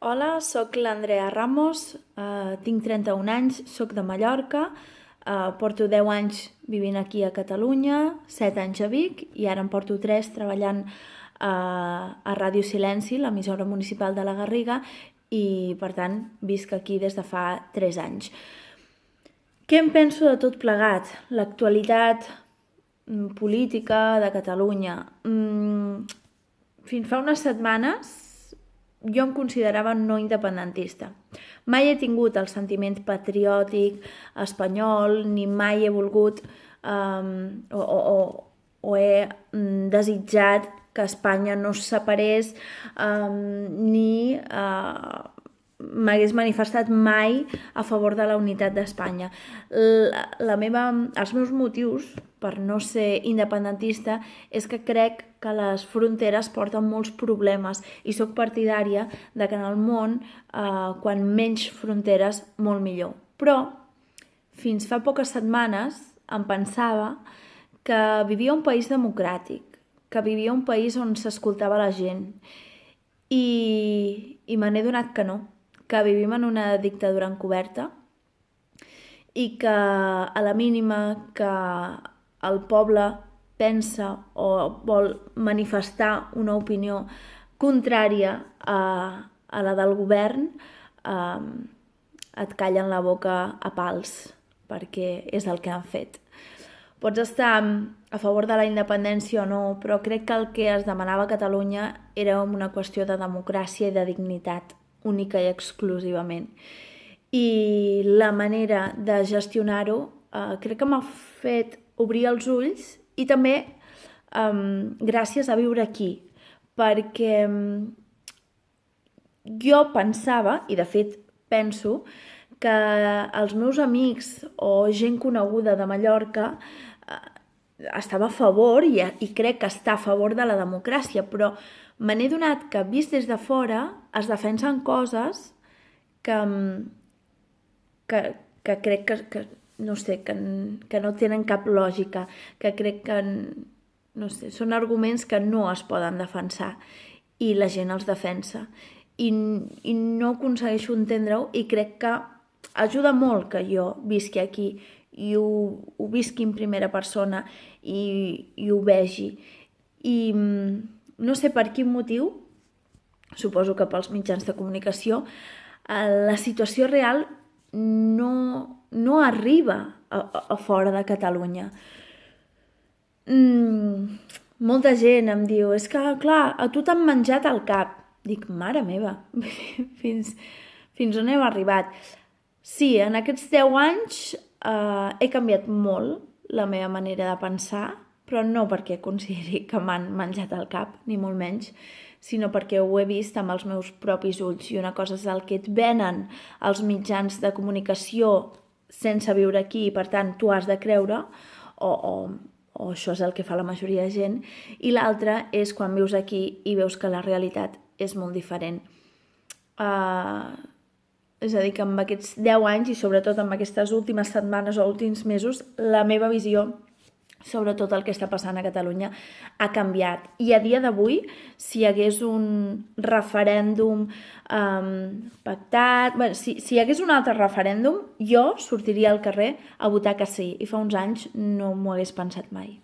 Hola, sóc l'Andrea Ramos, tinc 31 anys, sóc de Mallorca, porto 10 anys vivint aquí a Catalunya, 7 anys a Vic i ara en porto 3 treballant a Ràdio Silenci, l'emissora municipal de la Garriga, i per tant visc aquí des de fa 3 anys. Què em penso de tot plegat? L'actualitat política de Catalunya. Fins fa unes setmanes jo em considerava no independentista. Mai he tingut el sentiment patriòtic espanyol, ni mai he volgut o he desitjat que Espanya no es separés, ni m'hagués manifestat mai a favor de la unitat d'Espanya. Els meus motius per no ser independentista és que crec que les fronteres porten molts problemes i sóc partidària de que en el món, quan menys fronteres, molt millor. Però fins fa poques setmanes em pensava que vivia un país democràtic, que vivia un país on s'escoltava la gent i me n'he adonat que no, que vivim en una dictadura encoberta i que a la mínima que el poble pensa o vol manifestar una opinió contrària a la del govern, et callen la boca a pals, perquè és el que han fet. Pots estar a favor de la independència o no, però crec que el que es demanava a Catalunya era una qüestió de democràcia i de dignitat, única i exclusivament. I la manera de gestionar-ho crec que m'ha fet obrir els ulls i també gràcies a viure aquí, perquè jo pensava, i de fet penso, que els meus amics o gent coneguda de Mallorca estava a favor i crec que està a favor de la democràcia, però me n'he adonat que, vist des de fora, es defensen coses que crec que no sé, que no tenen cap lògica, que crec que no sé, són arguments que no es poden defensar i la gent els defensa. I no aconsegueixo entendre-ho i crec que ajuda molt que jo visqui aquí i ho visqui en primera persona i ho vegi. I no sé per quin motiu, suposo que pels mitjans de comunicació, la situació real no arriba a fora de Catalunya. Molta gent em diu, és que clar, a tu t'han menjat el cap. Dic, mare meva, fins on hem arribat? Sí, en aquests 10 anys he canviat molt la meva manera de pensar, però no perquè consideri que m'han menjat el cap, ni molt menys, sinó perquè ho he vist amb els meus propis ulls. I una cosa és el que et venen els mitjans de comunicació sense viure aquí i per tant tu has de creure, o això és el que fa la majoria de gent, i l'altra és quan vius aquí i veus que la realitat és molt diferent. És a dir, que amb aquests 10 anys i sobretot amb aquestes últimes setmanes o últims mesos, la meva visió sobre tot el que està passant a Catalunya ha canviat. I a dia d'avui, si hi hagués un referèndum pactat, si hi hagués un altre referèndum, jo sortiria al carrer a votar que sí. I fa uns anys no m'ho hagués pensat mai.